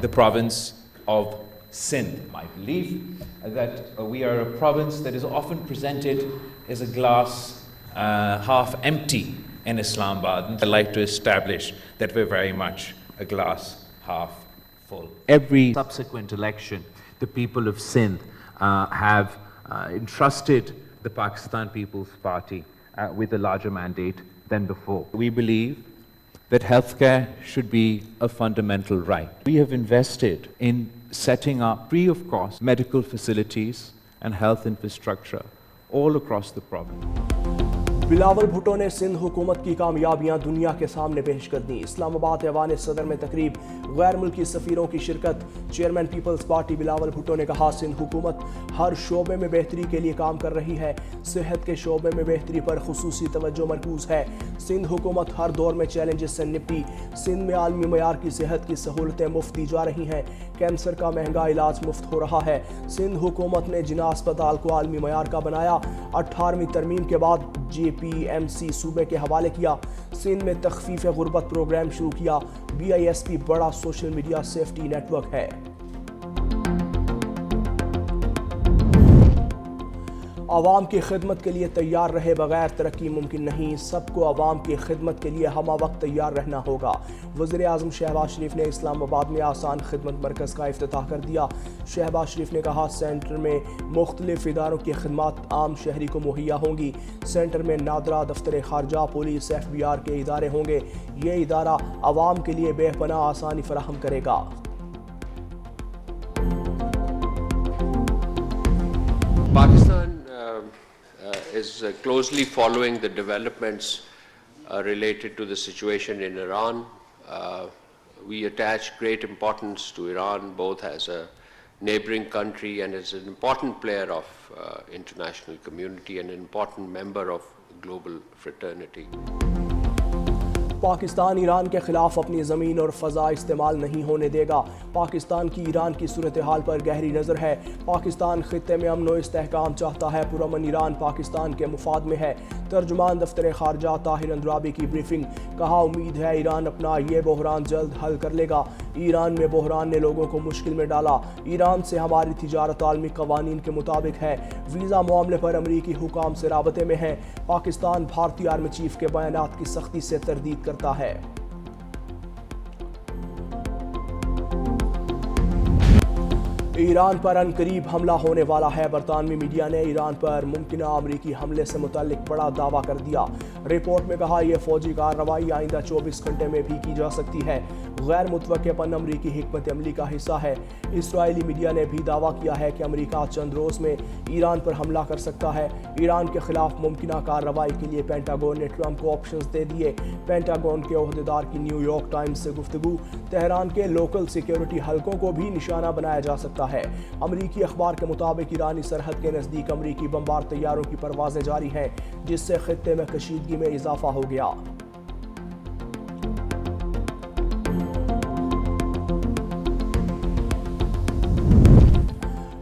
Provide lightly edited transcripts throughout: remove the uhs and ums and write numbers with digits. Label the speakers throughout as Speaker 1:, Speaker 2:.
Speaker 1: the province of Sindh. My belief that we are a province that is often presented as a glass half empty in Islamabad, and I'd like to establish that we're very much a glass half full.
Speaker 2: Every subsequent election, the people of Sindh have entrusted the Pakistan People's Party with a larger mandate than before.
Speaker 1: We believe that healthcare should be a fundamental right. We have invested in setting up free of cost medical facilities and health infrastructure all across the province.
Speaker 3: Bilawal Bhutto نے سندھ حکومت کی کامیابیاں دنیا کے سامنے پیش کر دیں. اسلام آباد ایوان صدر میں تقریب, غیر ملکی سفیروں کی شرکت. چیئرمین پیپلز پارٹی بلاول بھٹو نے کہا سندھ حکومت ہر شعبے میں بہتری کے لیے کام کر رہی ہے. صحت کے شعبے میں بہتری پر خصوصی توجہ مرکوز ہے. سندھ حکومت ہر دور میں چیلنجز سے نپٹی. سندھ میں عالمی معیار کی صحت کی سہولتیں مفت دی جا رہی ہیں. کینسر کا مہنگا علاج مفت ہو رہا ہے. سندھ حکومت نے جناح اسپتال کو عالمی معیار کا بنایا. 18ویں ترمیم کے بعد JPMC صوبے کے حوالے کیا. سندھ میں تخفیف غربت پروگرام شروع کیا. BISP بڑا social media safety net work ہے. عوام کی خدمت کے لیے تیار رہے بغیر ترقی ممکن نہیں. سب کو عوام کی خدمت کے لیے ہمہ وقت تیار رہنا ہوگا. وزیر اعظم شہباز شریف نے اسلام آباد میں آسان خدمت مرکز کا افتتاح کر دیا. شہباز شریف نے کہا سینٹر میں مختلف اداروں کی خدمات عام شہری کو مہیا ہوں گی. سینٹر میں نادرا, دفتر خارجہ, پولیس, FBR کے ادارے ہوں گے. یہ ادارہ عوام کے لیے بے پناہ آسانی فراہم کرے گا.
Speaker 4: Pakistan is closely following the developments related to the situation in Iran. We attach great importance to Iran both as a neighboring country and as an important player of international community and an important member of global fraternity.
Speaker 3: Pakistan Iran کے خلاف اپنی زمین اور فضا استعمال نہیں ہونے دے گا. پاکستان کی ایران کی صورتحال پر گہری نظر ہے. پاکستان خطے میں امن و استحکام چاہتا ہے. پرامن ایران پاکستان کے مفاد میں ہے. ترجمان دفتر خارجہ طاہر اندرابی کی بریفنگ. کہا امید ہے ایران اپنا یہ بحران جلد حل کر لے گا. ایران میں بحران نے لوگوں کو مشکل میں ڈالا. ایران سے ہماری تجارت عالمی قوانین کے مطابق ہے. ویزا معاملے پر امریکی حکام سے رابطے میں ہیں. پاکستان بھارتی آرمی چیف کے بیانات کی سختی سے تردید کرتا ہے. ایران پر عنقریب حملہ ہونے والا ہے. برطانوی میڈیا نے ایران پر ممکنہ امریکی حملے سے متعلق بڑا دعویٰ کر دیا. رپورٹ میں کہا یہ فوجی کارروائی آئندہ 24 گھنٹے میں بھی کی جا سکتی ہے. غیر متوقع پن امریکی حکمت عملی کا حصہ ہے. اسرائیلی میڈیا نے بھی دعویٰ کیا ہے کہ امریکہ چند روز میں ایران پر حملہ کر سکتا ہے. ایران کے خلاف ممکنہ کارروائی کے لیے پینٹاگون نے ٹرمپ کو آپشنز دے دیے. پینٹاگون کے عہدیدار کی نیو یارک ٹائمز سے گفتگو. تہران کے لوکل سیکیورٹی حلقوں کو بھی نشانہ بنایا جا سکتا ہے. امریکی اخبار کے مطابق ایرانی سرحد کے نزدیک امریکی بمبار طیاروں کی پروازیں جاری ہیں جس سے خطے میں کشیدگی میں اضافہ ہو گیا.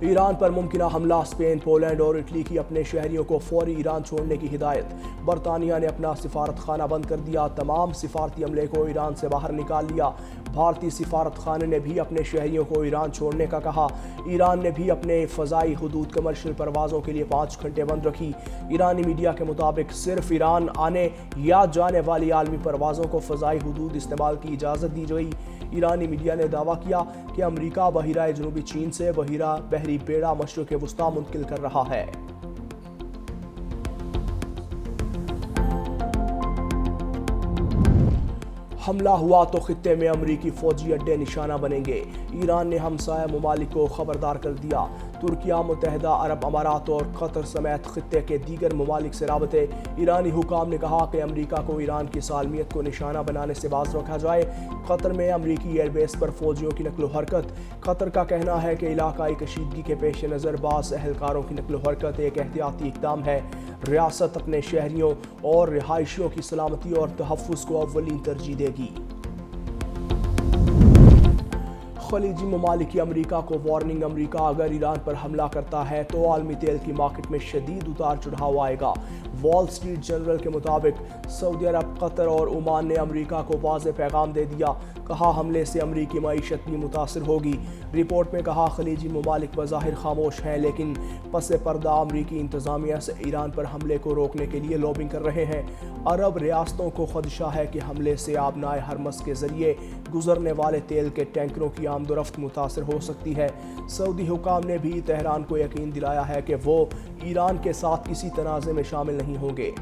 Speaker 3: ایران پر ممکنہ حملہ. اسپین, پولینڈ اور اٹلی کی اپنے شہریوں کو فوری ایران چھوڑنے کی ہدایت. برطانیہ نے اپنا سفارت خانہ بند کر دیا. تمام سفارتی عملے کو ایران سے باہر نکال لیا. بھارتی سفارت خانے نے بھی اپنے شہریوں کو ایران چھوڑنے کا کہا. ایران نے بھی اپنے فضائی حدود کمرشل پروازوں کے لیے 5 گھنٹے بند رکھی. ایرانی میڈیا کے مطابق صرف ایران آنے یا جانے والی عالمی پروازوں کو فضائی حدود استعمال کی اجازت دی گئی. ایرانی میڈیا نے دعویٰ کیا کہ امریکہ بحیرہ جنوبی چین سے بحری بیڑا مشرق وسطیٰ منتقل کر رہا ہے. حملہ ہوا تو خطے میں امریکی فوجی اڈے نشانہ بنیں گے. ایران نے ہمسایہ ممالک کو خبردار کر دیا. ترکیہ, متحدہ عرب امارات اور قطر سمیت خطے کے دیگر ممالک سے رابطے. ایرانی حکام نے کہا کہ امریکہ کو ایران کی سالمیت کو نشانہ بنانے سے باز رکھا جائے. قطر میں امریکی ایئر بیس پر فوجیوں کی نقل و حرکت. قطر کا کہنا ہے کہ علاقائی کشیدگی کے پیش نظر بعض اہلکاروں کی نقل و حرکت ایک احتیاطی اقدام ہے. ریاست اپنے شہریوں اور رہائشیوں کی سلامتی اور تحفظ کو اولین ترجیح دے گی. خلیجی ممالک کی امریکہ کو وارننگ. امریکہ اگر ایران پر حملہ کرتا ہے تو عالمی تیل کی مارکیٹ میں شدید اتار چڑھاؤ آئے گا. वॉल स्ट्रीट जर्नल के मुताबिक सऊदी अरब, कतर और ओमान ने अमरीका को वाज़ेह पैगाम दे दिया। कहा हमले से अमरीकी मईशत भी मुतासर होगी। रिपोर्ट में कहा खलीजी ममालिक बज़ाहिर खामोश हैं, लेकिन पस पर्दा अमरीकी इंतज़ामिया से ईरान पर हमले को रोकने के लिए लॉबिंग कर रहे हैं। अरब रियासतों को खदशा है कि हमले से आबनाए हरमस के ज़रिए गुजरने वाले तेल के टैंकरों की आमदोरफ्त मुतासर हो सकती है। सऊदी हुकाम ने भी तेहरान को यकीन दिलाया है कि वो ईरान के साथ किसी तनाज़े में शामिल नहीं होंगे।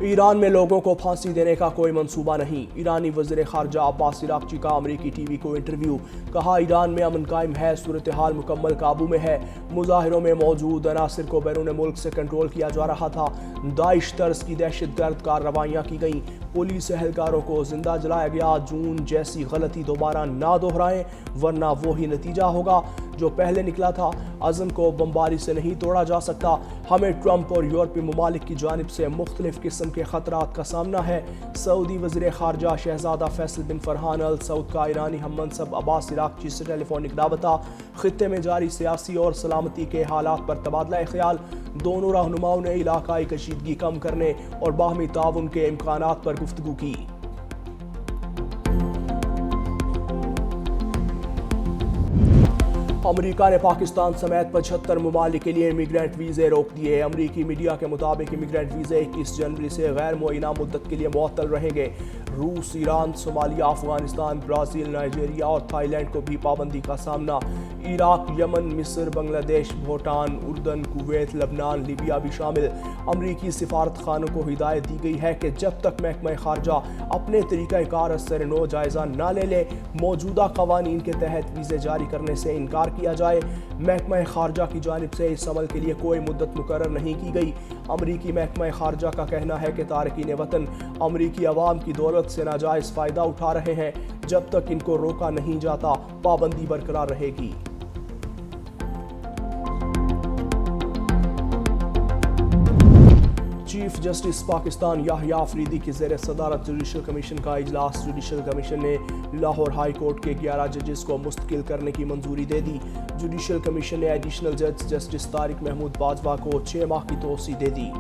Speaker 3: ईरान में लोगों को फांसी देने का कोई मंसूबा नहीं। ईरानी वज़ीर ख़ारजा अब्बास इराक़ची का अमरीकी टीवी को इंटरव्यू। कहा ईरान में अमन कायम है, सूरत हाल मुकम्मल काबू में है। मुजाहिरों में मौजूद अनासिर को बैरून मुल्क से कंट्रोल किया जा रहा था। दाइश तर्ज की दहशतगर्द कार्रवाइयाँ की गईं। पुलिस एहलकारों को जिंदा जलाया गया। जून जैसी गलती दोबारा ना दोहराएं, वरना वही नतीजा होगा जो पहले निकला था। अज़म को बमबारी से नहीं तोड़ा जा सकता। हमें ट्रंप और यूरोपीय ममालिक की जानिब से मुख्तलिफ किस्म के ख़तरात का सामना है। सऊदी वज़ीर ख़ारजा शहज़ादा फैसल बिन फरहान अल सऊद का ईरानी हममनसब अब्बास इराक़ची से टेलीफोनिक राबता। ख़ित्ते में जारी सियासी और सलामती के हालात पर तबादला ख्याल। दोनों रहनुमाओं ने इलाकाई कशीदगी कम करने और बाहमी ताउन के इम्कानात पर गुफ्तगू की। अमेरिका ने पाकिस्तान समेत 75 ममालिक के लिए इमिग्रेंट वीज़े रोक दिए। अमरीकी मीडिया के मुताबिक इमिग्रेंट वीज़े 21 जनवरी से गैर मुअय्यना मुद्दत के लिए मुअत्तल रहेंगे। रूस, Iran, Somalia, Afghanistan, Brazil, Nigeria और थाईलैंड को भी पाबंदी का सामना। इराक, यमन, मिस्र, बांग्लादेश, भूटान, उर्दन, कुवैत, लबनान, लीबिया भी शामिल। अमरीकी सिफारत खानों को हिदायत दी गई है कि जब तक महकमा ख़ारजा अपने तरीक़ाकार असर नो जायज़ा ना ले ले, मौजूदा क़वानीन के तहत वीज़े जारी करने से इनकार किया जाए। महकमा ख़ारजा की जानिब से इस अमल के लिए कोई मुद्दत मुकर्रर नहीं की गई। अमरीकी महकमा ख़ारजा का कहना है कि तारकीन वतन अमरीकी अवाम की दौलत से नाजायज़ फ़ायदा उठा रहे हैं। जब तक इनको रोका नहीं जाता, पाबंदी बरकरार रहेगी। चीफ जस्टिस पाकिस्तान याहिया अफरीदी की ज़ेर सदारत जुडिशल कमीशन का इजलास। जुडिशल कमीशन ने लाहौर हाई कोर्ट के 11 जजेस को मुस्तकिल करने की मंजूरी दे दी। जुडिशल कमीशन ने एडिशनल जज जस्टिस तारिक महमूद बाजवा को 6 माह की तोसी दे दी।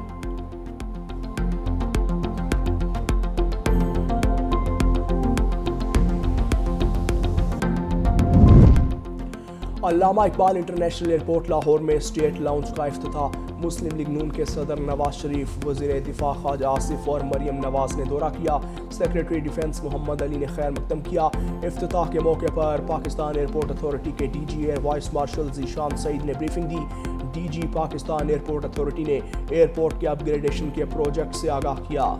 Speaker 3: अल्लामा इकबाल इंटरनेशनल एयरपोर्ट लाहौर में स्टेट लाउंज का इफ्तिताह। मुस्लिम लीग नून के सदर नवाज शरीफ, वज़ीर दिफा ख्वाजा आसिफ और मरियम नवाज ने दौरा किया। सेक्रेटरी डिफेंस मोहम्मद अली ने खैर मकदम किया। इफ्तिताह के मौके पर पाकिस्तान एयरपोर्ट अथॉरिटी के DG air vice marshal Zeeshan Saeed ने ब्रीफिंग दी। डीजी पाकिस्तान एयरपोर्ट अथॉरिटी ने एयरपोर्ट के अपग्रेडेशन के प्रोजेक्ट से आगाह किया।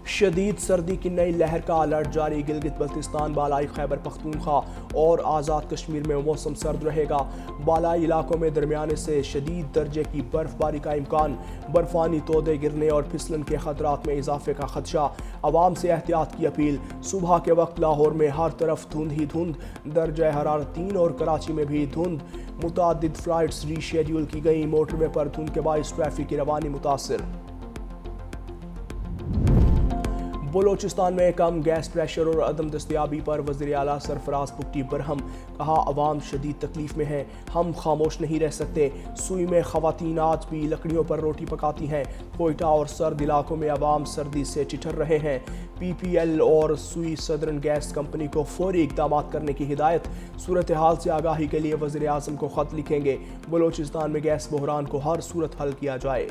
Speaker 3: शदीद सर्दी की नई लहर का अलर्ट जारी। गिलगित बल्तिस्तान, बालाई खैबर पख्तूनख्वा और आज़ाद कश्मीर में मौसम सर्द रहेगा। बालाई इलाकों में दरमियाने से शदीद दर्जे की बर्फबारी का इम्कान। बर्फानी तोदे गिरने और फिसलन के खतरात में इजाफे का खदशा। आवाम से एहतियात की अपील। सुबह के वक्त लाहौर में हर तरफ धुंध ही धुंध। दर्जा हरारत 3 और कराची में भी धुंध। मुतादिद फ्लाइट्स रीशेड्यूल की गई। मोटरवे पर धुंध के बाइस ट्रैफिक की रवानी मुतासर। बलोचिस्तान में कम गैस प्रेशर और अदम दस्तयाबी पर वज़ीर आला सरफराज भुट्टी बरहम। कहा अवाम शदीद तकलीफ में है, हम खामोश नहीं रह सकते। सुई में ख़वातीन आज भी लकड़ियों पर रोटी पकाती हैं। कोयटा और सर्द इलाकों में अवाम सर्दी से ठिठर रहे हैं। PPL और सुई सदरन गैस कंपनी को फौरी इक़दाम करने की हिदायत। सूरत हाल से आगाही के लिए वज़ीर आज़म को ख़त लिखेंगे। बलोचिस्तान में गैस बहरान को हर सूरत हल किया जाए।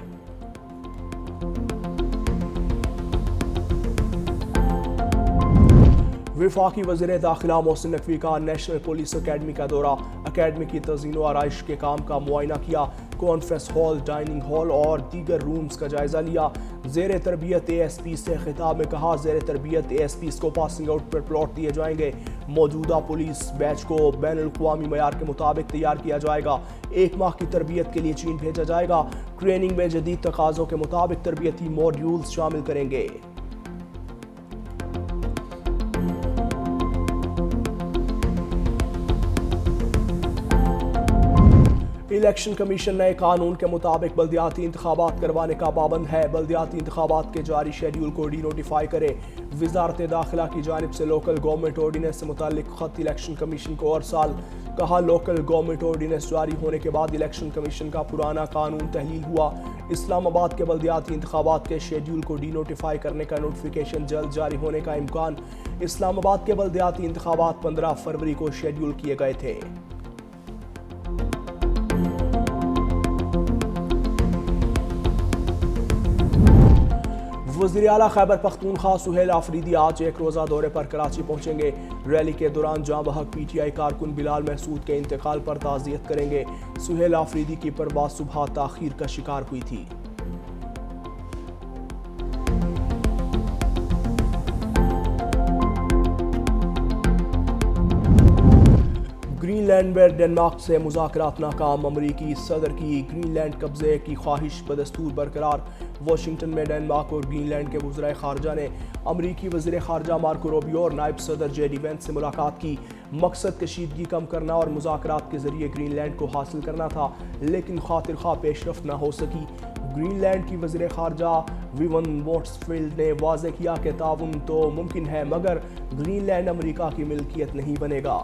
Speaker 3: वफाकी वज़ीर दाखिला मोहसिन नकवी का नेशनल पुलिस अकेडमी का दौरा। अकेडमी की तज़ीन व आराइश के काम का मुआयना किया। कॉन्फ्रेंस हॉल, डाइनिंग हॉल और दीगर रूम्स का जायज़ा लिया। ज़ेर तरबियत ASP से खिताब में कहा ज़ेर तरबियत ASPs को पासिंग आउट पर प्लॉट दिए जाएंगे। मौजूदा पुलिस बैच को बैनुल-अक़वामी मयार के मुताबिक तैयार किया जाएगा। 1 माह की तरबियत के लिए चीन भेजा जाएगा। ट्रेनिंग में जदीद तकाज़ों के मुताबिक तरबियती मॉड्यूल्स शामिल करेंगे। इलेक्शन कमीशन नए कानून के मुताबिक बल्दियाती इंतखाबात करवाने का पाबंद है। बल्दियाती इंतखाबात के जारी शेड्यूल को डी नोटिफाई करे। वजारत दाखिला की जानिब से लोकल गवर्नमेंट ऑर्डिनेंस से मुतालिक खत इलेक्शन कमीशन को अरसाल। कहा, लोकल गवर्नमेंट ऑर्डिनेंस जारी होने के बाद इलेक्शन कमीशन का पुराना कानून तहलील हुआ। इस्लामाबाद के बल्दियाती इंतखाबात के शेड्यूल को डी नोटिफाई करने का नोटिफिकेशन जल्द जारी होने का इम्कान। इस्लामाबाद के बल्दियाती इंतखाबात 15 फरवरी को शेड्यूल किए गए थे। वज़ीर आला खैबर पख्तूनख्वा सुहेल आफरीदी आज एक रोज़ा दौरे पर कराची पहुंचेंगे। रैली के दौरान जाँ बहक PTI कारकुन बिलाल महसूद के इंतकाल पर ताज़ियत करेंगे। सुहेल आफरीदी की परवाज़ सुबह ताख़ीर का शिकार हुई थी। ग्रीनलैंड में डेनमार्क से मुज़ाकरात नाकाम। अमरीकी सदर की ग्रीनलैंड कब्जे की ख्वाहिश बदस्तूर बरकरार। वाशिंगटन में डेनमार्क और ग्रीनलैंड के वज़ीर ख़ारजा ने अमरीकी वज़ीर ख़ारजा मार्को रूबियो और नायब सदर JD वेंस से मुलाकात की। मकसद कशीदगी कम करना और मुज़ाकरात के ज़रिए ग्रीनलैंड को हासिल करना था, लेकिन खातिर ख़्वाह पेशरफ्त न हो सकी। ग्रीनलैंड की वज़ीर ख़ारजा विवन वोट्सफील्ड ने वाज़ेह किया कि ताउन तो मुमकिन है, मगर ग्रीनलैंड अमरीका की मिल्कियत नहीं बनेगा।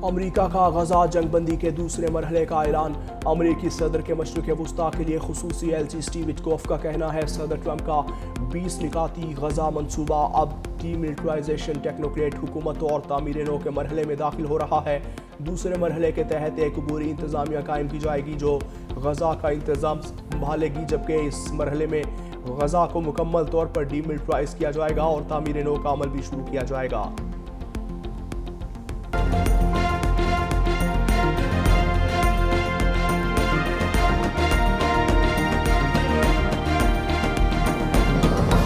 Speaker 3: अमरीका का गजा जंगबंदी के दूसरे मरहले का ऐलान। अमरीकी सदर के मशरिक़ वस्ता के लिए खुसूसी एलची स्टीव विटकॉफ का कहना है, सदर ट्रंप का 20 निकाती गजा मंसूबा अब डीमिलिटराइजेशन, टेक्नोक्रेट हुकूमत और तामीर नौ के मरहले में दाखिल हो रहा है। दूसरे मरहले के तहत एक अबूरी इंतज़ामिया कायम की जाएगी जो गजा का इंतज़ाम संभालेगी, जबकि इस मरहले में गजा को मुकम्मल तौर पर डीमिलिटराइज किया जाएगा और तामीर नौ का अमल भी शुरू किया जाएगा।